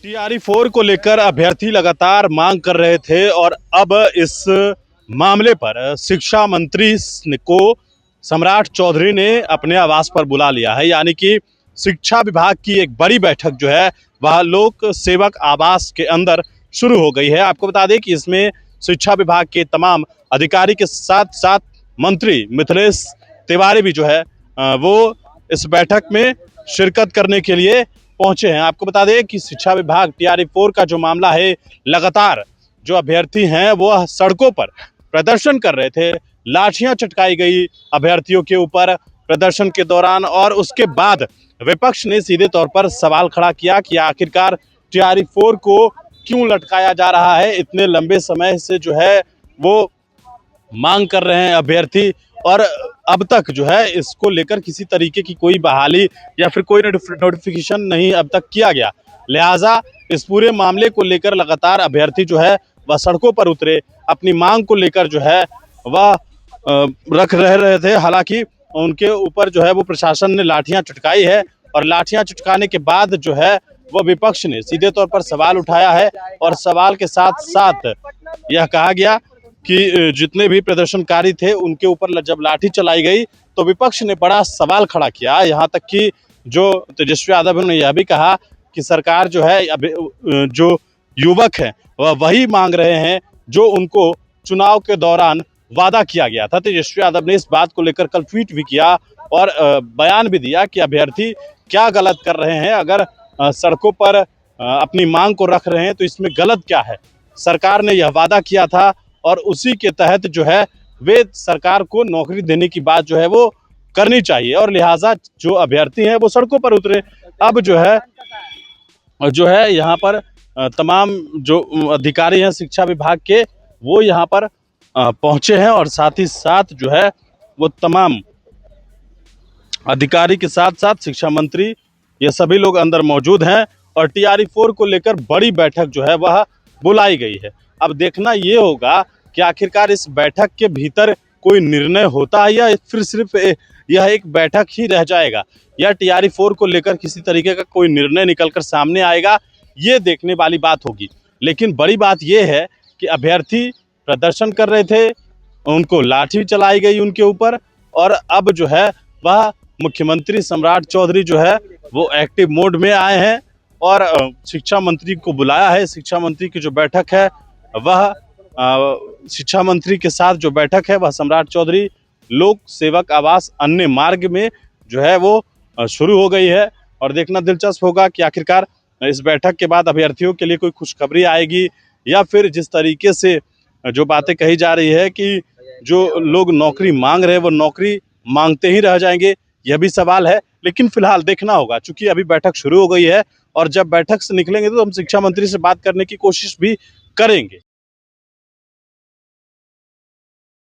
TRE 4 को लेकर अभ्यर्थी लगातार मांग कर रहे थे और अब इस मामले पर शिक्षा मंत्री को सम्राट चौधरी ने अपने आवास पर बुला लिया है। यानी कि शिक्षा विभाग की एक बड़ी बैठक जो है वह लोक सेवक आवास के अंदर शुरू हो गई है। आपको बता दें कि इसमें शिक्षा विभाग के तमाम अधिकारी के साथ साथ मंत्री मिथिलेश तिवारी भी जो है वो इस बैठक में शिरकत करने के लिए पहुंचे हैं। आपको बता दें कि शिक्षा विभाग टीआरई 4 का जो मामला है, लगातार जो अभ्यर्थी हैं वो सड़कों पर प्रदर्शन कर रहे थे। लाठियां चटकाई गई अभ्यर्थियों के ऊपर प्रदर्शन के दौरान, और उसके बाद विपक्ष ने सीधे तौर पर सवाल खड़ा किया कि आखिरकार टीआरई 4 को क्यों लटकाया जा रहा है। इतने लंबे समय से जो है वो मांग कर रहे हैं अभ्यर्थी, और अब तक जो है इसको लेकर किसी तरीके की कोई बहाली या फिर कोई नोटिफिकेशन नहीं अब तक किया गया। लिहाजा इस पूरे मामले को लेकर लगातार अभ्यर्थी जो है वह सड़कों पर उतरे, अपनी मांग को लेकर जो है वह रख रहे थे। हालांकि उनके ऊपर जो है वो प्रशासन ने लाठियां चटकाई है, और लाठियां चटकाने के बाद जो है वो विपक्ष ने सीधे तौर पर सवाल उठाया है, और सवाल के साथ साथ यह कहा गया कि जितने भी प्रदर्शनकारी थे उनके ऊपर जब लाठी चलाई गई तो विपक्ष ने बड़ा सवाल खड़ा किया। यहाँ तक कि जो तेजस्वी यादव ने यह भी कहा कि सरकार जो है जो युवक हैं वह वही मांग रहे हैं जो उनको चुनाव के दौरान वादा किया गया था। तेजस्वी यादव ने इस बात को लेकर कल ट्वीट भी किया और बयान भी दिया कि अभ्यर्थी क्या गलत कर रहे हैं। अगर सड़कों पर अपनी मांग को रख रहे हैं तो इसमें गलत क्या है। सरकार ने यह वादा किया था और उसी के तहत जो है वे सरकार को नौकरी देने की बात जो है वो करनी चाहिए, और लिहाजा जो अभ्यर्थी हैं वो सड़कों पर उतरे। अब जो है यहाँ पर तमाम जो अधिकारी हैं शिक्षा विभाग के वो यहाँ पर पहुंचे हैं, और साथ ही साथ जो है वो तमाम अधिकारी के साथ साथ शिक्षा मंत्री ये सभी लोग अंदर मौजूद हैं, और टीआरई 4 को लेकर बड़ी बैठक जो है वह बुलाई गई है। अब देखना ये होगा कि आखिरकार इस बैठक के भीतर कोई निर्णय होता है या फिर सिर्फ यह एक बैठक ही रह जाएगा, या टीआरई 4 को लेकर किसी तरीके का कोई निर्णय निकलकर सामने आएगा, ये देखने वाली बात होगी। लेकिन बड़ी बात यह है कि अभ्यर्थी प्रदर्शन कर रहे थे, उनको लाठी चलाई गई उनके ऊपर, और अब जो है वह मुख्यमंत्री सम्राट चौधरी जो है वो एक्टिव मोड में आए हैं और शिक्षा मंत्री को बुलाया है। शिक्षा मंत्री की जो बैठक है वह शिक्षा मंत्री के साथ जो बैठक है वह सम्राट चौधरी लोक सेवक आवास अन्य मार्ग में जो है वो शुरू हो गई है। और देखना दिलचस्प होगा कि आखिरकार इस बैठक के बाद अभ्यर्थियों के लिए कोई खुशखबरी आएगी, या फिर जिस तरीके से जो बातें कही जा रही है कि जो लोग नौकरी मांग रहे हैं वो नौकरी मांगते ही रह जाएंगे, यह भी सवाल है। लेकिन फिलहाल देखना होगा, चूंकि अभी बैठक शुरू हो गई है और जब बैठक से निकलेंगे तो हम शिक्षा मंत्री से बात करने की कोशिश भी करेंगे।